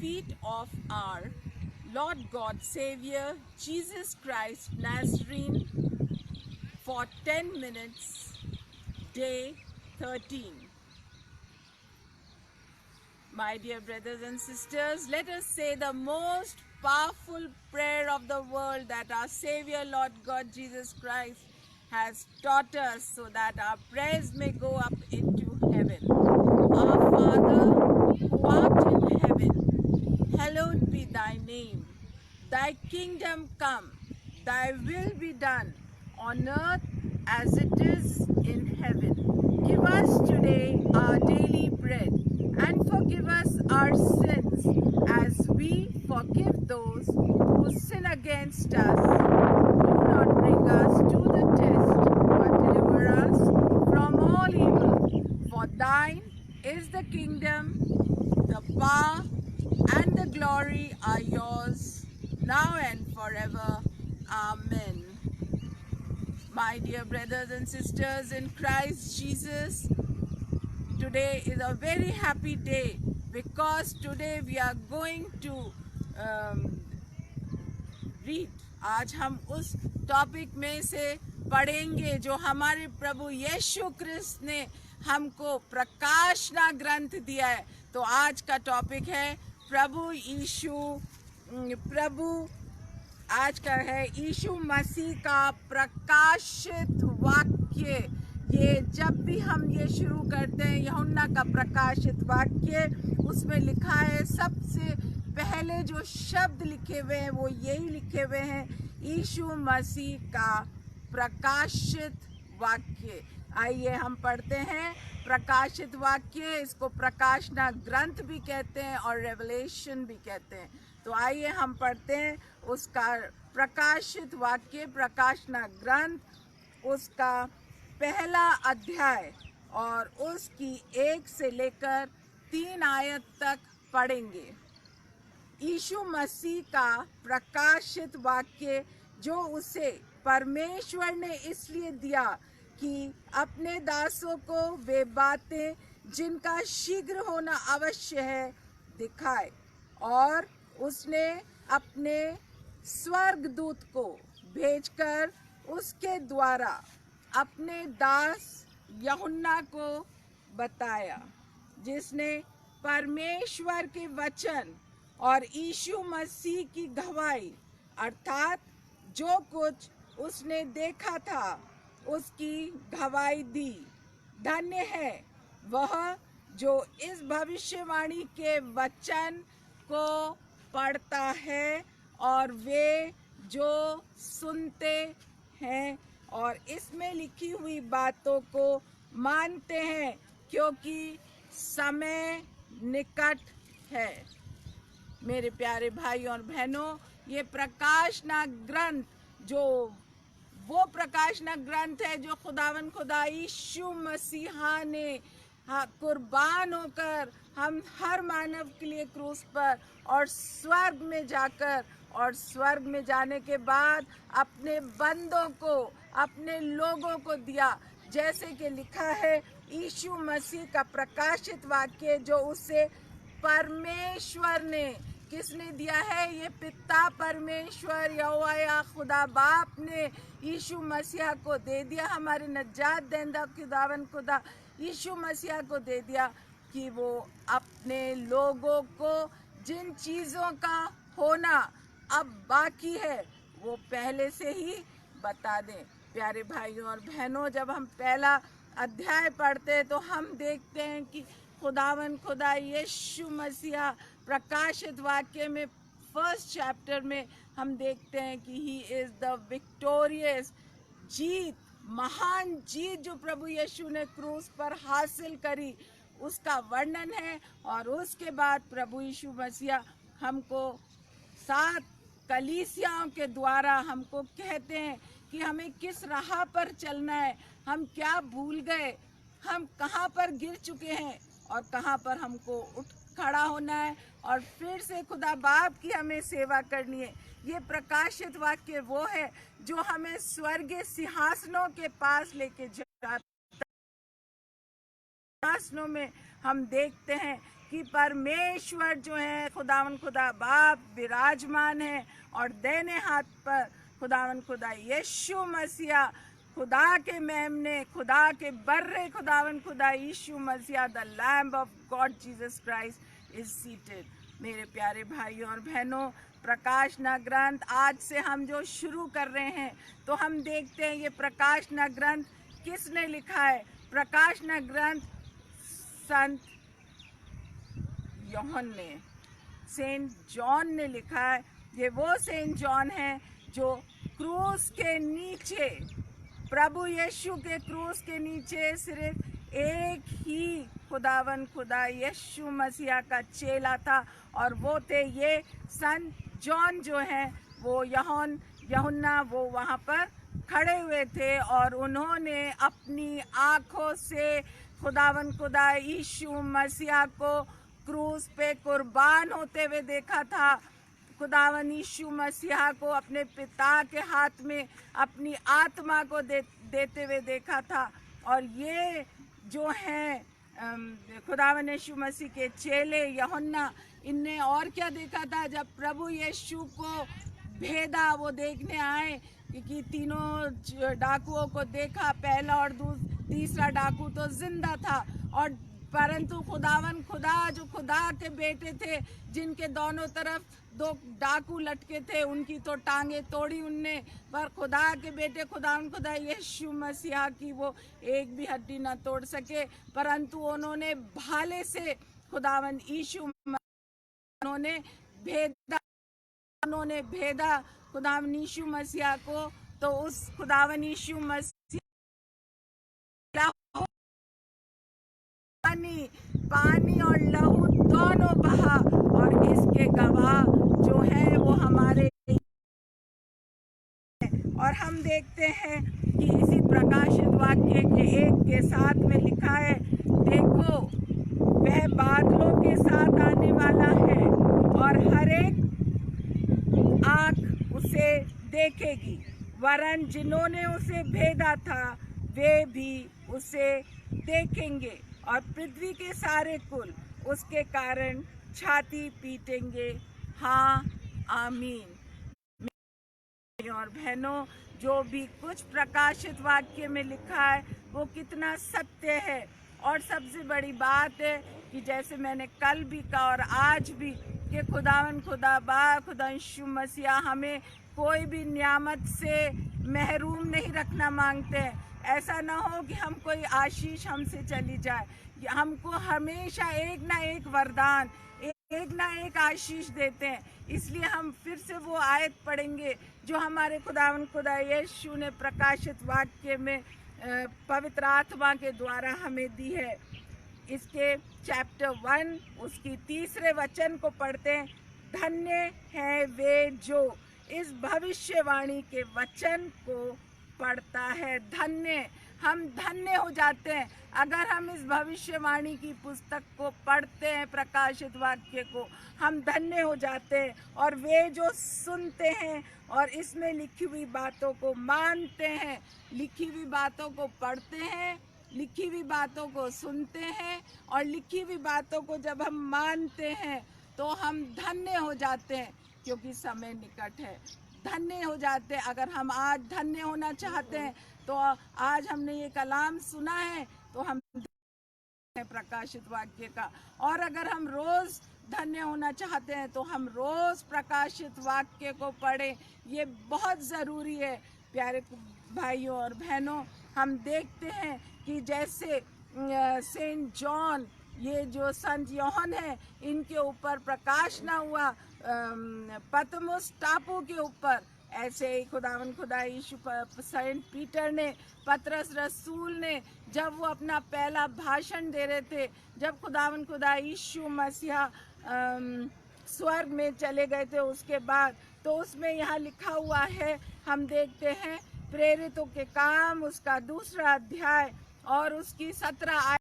feet of our Lord God Savior Jesus Christ Nazarene for 10 minutes, day 13. My dear brothers and sisters, let us say the most powerful prayer of the world that our Savior Lord God Jesus Christ has taught us so that our prayers may go up into heaven. Our Father, who art in heaven, hallowed be thy name. Thy kingdom come, thy will be done on earth as it is in heaven. Give us today our daily bread, and forgive us our sins as we forgive those who sin against us. Do not bring us to the test, but deliver us from all evil. For thine is the kingdom, the power, and the glory are yours, now and forever. Amen. My dear brothers and sisters in Christ Jesus, today is a very happy day because today we are going to read. आज हम उस topic में से पढ़ेंगे जो हमारे प्रभु यीशु क्रिस्त ने हमको प्रकाशना ग्रंथ दिया है। तो आज का टॉपिक है आज का है यीशु मसीह का प्रकाशित वाक्य। ये जब भी हम ये शुरू करते हैं यूहन्ना का प्रकाशित वाक्य, उसमें लिखा है, सबसे पहले जो शब्द लिखे हुए हैं वो यही लिखे हुए हैं, यीशु मसीह का प्रकाशित वाक्य। आइए हम पढ़ते हैं प्रकाशित वाक्य। इसको प्रकाशना ग्रंथ भी कहते हैं और रेवलेशन भी कहते हैं। तो आइए हम पढ़ते हैं उसका प्रकाशित वाक्य, प्रकाशना ग्रंथ, उसका पहला अध्याय और उसकी 1 से लेकर 3 आयत तक पढ़ेंगे। यीशु मसीह का प्रकाशित वाक्य जो उसे परमेश्वर ने इसलिए दिया कि अपने दासों को वे बातें जिनका शीघ्र होना अवश्य है दिखाए। और उसने अपने स्वर्गदूत को भेजकर उसके द्वारा अपने दास यूहन्ना को बताया, जिसने परमेश्वर के वचन और यीशु मसीह की गवाही अर्थात जो कुछ उसने देखा था उसकी गवाही दी। धन्य है वह जो इस भविष्यवाणी के वचन को पढ़ता है और वे जो सुनते हैं और इसमें लिखी हुई बातों को मानते हैं, क्योंकि समय निकट है। मेरे प्यारे भाई और बहनों, ये प्रकाशना ग्रंथ जो वो प्रकाशना ग्रंथ है जो खुदा यीशु मसीहा ने कुर्बान होकर हम हर मानव के लिए क्रूस पर और स्वर्ग में जाकर और स्वर्ग में जाने के बाद अपने बंदों को, अपने लोगों को दिया। जैसे कि लिखा है, यीशु मसीह का प्रकाशित वाक्य जो उसे परमेश्वर ने किसने दिया है? ये पिता परमेश्वर यहोवा खुदा बाप ने यीशु मसीहा को दे दिया। हमारे नजात देंदा खुदा यीशु मसीहा को दे दिया कि वो अपने लोगों को जिन चीज़ों का होना अब बाकी है वो पहले से ही बता दें। प्यारे भाइयों और बहनों, जब हम पहला अध्याय पढ़ते हैं तो हम देखते हैं कि खुदा यीशु मसीहा प्रकाशित वाक्य में 1st चैप्टर में हम देखते हैं कि ही इज़ द विक्टोरियस, जीत, महान जीत जो प्रभु यीशु ने क्रूस पर हासिल करी उसका वर्णन है। और उसके बाद प्रभु यीशु मसीहा हमको 7 कलीसियाओं के द्वारा हमको कहते हैं कि हमें किस राह पर चलना है, हम क्या भूल गए, हम कहाँ पर गिर चुके हैं और कहाँ पर हमको उठ खड़ा होना है और फिर से खुदा बाप की हमें सेवा करनी है। ये प्रकाशित वाक्य वो है जो हमें स्वर्गीय सिंहासनों के पास लेके जाता है। सिंहासनों में हम देखते हैं कि परमेश्वर जो है खुदावन खुदा बाप विराजमान है और दाहिने हाथ पर खुदावन खुदा यीशु मसीहा, खुदा के मेमने, खुदा के बर्रे खुदावन खुदा यीशु मसीहा, the lamb of God Jesus Christ is seated. मेरे प्यारे भाइयों और बहनों, प्रकाशना ग्रंथ आज से हम जो शुरू कर रहे हैं तो हम देखते हैं ये प्रकाशना ग्रंथ किसने लिखा है। प्रकाशना ग्रंथ संत यूहन्ना ने, सेंट जॉन ने लिखा है। ये वो सेंट जॉन है जो क्रूस के नीचे, प्रभु यीशु के क्रूस के नीचे सिर्फ एक ही खुदावन खुदा यीशु मसीहा का चेला था और वो थे ये संत जॉन जो हैं, वो यूहन्ना, वो वहाँ पर खड़े हुए थे और उन्होंने अपनी आँखों से खुदावन खुदा यीशु मसीहा को क्रूस पे कुर्बान होते हुए देखा था। खुदावन यीशु मसीहा को अपने पिता के हाथ में अपनी आत्मा को देते हुए देखा था। और ये जो हैं खुदावन यीशु मसीह के चेले यूहन्ना, इनने और क्या देखा था। जब प्रभु यीशु को भेदा, वो देखने आए कि तीनों डाकुओं को देखा, पहला और तीसरा डाकू तो जिंदा था, और परंतु खुदावन खुदा जो खुदा के बेटे थे, जिनके दोनों तरफ दो डाकू लटके थे, उनकी तो टांगे तोड़ी उनने, पर खुदा के बेटे खुदावन खुदा यीशु मसीहा की वो एक भी हड्डी न तोड़ सके। परंतु उन्होंने भाले से खुदावन यीशु उन्होंने भेदा खुदावन यीशु मसीहा को। तो उस खुदावन यीशु मसीहा पानी और लहू दोनों बहा, और इसके गवाह जो है वो हमारे। और हम देखते हैं कि इसी प्रकाशित वाक्य के 1 के 7 में लिखा है, देखो वह बादलों के साथ आने वाला है और हर एक आँख उसे देखेगी, वरन जिन्होंने उसे भेदा था वे भी उसे देखेंगे, और पृथ्वी के सारे कुल उसके कारण छाती पीटेंगे। हाँ, आमीन। और बहनों, जो भी कुछ प्रकाशित वाक्य में लिखा है वो कितना सत्य है। और सबसे बड़ी बात है कि जैसे मैंने कल भी कहा और आज भी, कि खुदावन खुदा खुदा यीशु मसीहा हमें कोई भी नियामत से महरूम नहीं रखना मांगते हैं। ऐसा ना हो कि हम कोई आशीष हमसे चली जाए। हमको हमेशा एक ना एक वरदान, एक ना एक आशीष देते हैं। इसलिए हम फिर से वो आयत पढ़ेंगे जो हमारे खुदावन खुदा यीशु ने प्रकाशित वाक्य में पवित्र आत्मा के द्वारा हमें दी है। इसके चैप्टर 1 उसकी 3 वचन को पढ़ते हैं। धन्य है वे जो इस भविष्यवाणी के वचन को पढ़ता है। धन्य, हम धन्य हो जाते हैं अगर हम इस भविष्यवाणी की पुस्तक को पढ़ते हैं, प्रकाशित वाक्य को, हम धन्य हो जाते हैं। और वे जो सुनते हैं और इसमें लिखी हुई बातों को मानते हैं, लिखी हुई बातों को पढ़ते हैं, लिखी हुई बातों को सुनते हैं, और लिखी हुई बातों को जब हम मानते हैं तो हम धन्य हो जाते हैं, क्योंकि समय निकट है। धन्य हो जाते हैं। अगर हम आज धन्य होना चाहते हैं तो आज हमने ये कलाम सुना है तो हम प्रकाशित वाक्य का, और अगर हम रोज धन्य होना चाहते हैं तो हम रोज प्रकाशित वाक्य को पढ़ें। ये बहुत ज़रूरी है। प्यारे भाइयों और बहनों, हम देखते हैं कि जैसे सेंट जॉन, ये जो संत यूहन्ना है, इनके ऊपर प्रकाश ना हुआ पतमुस टापू के ऊपर, ऐसे ही खुदावन खुदा यीशु सेंट पीटर ने, पतरस रसूल ने, जब वो अपना पहला भाषण दे रहे थे, जब खुदावन खुदा यीशु मसीहा स्वर्ग में चले गए थे, उसके बाद तो उसमें यहाँ लिखा हुआ है, हम देखते हैं प्रेरितों के काम उसका 2 अध्याय और उसकी 17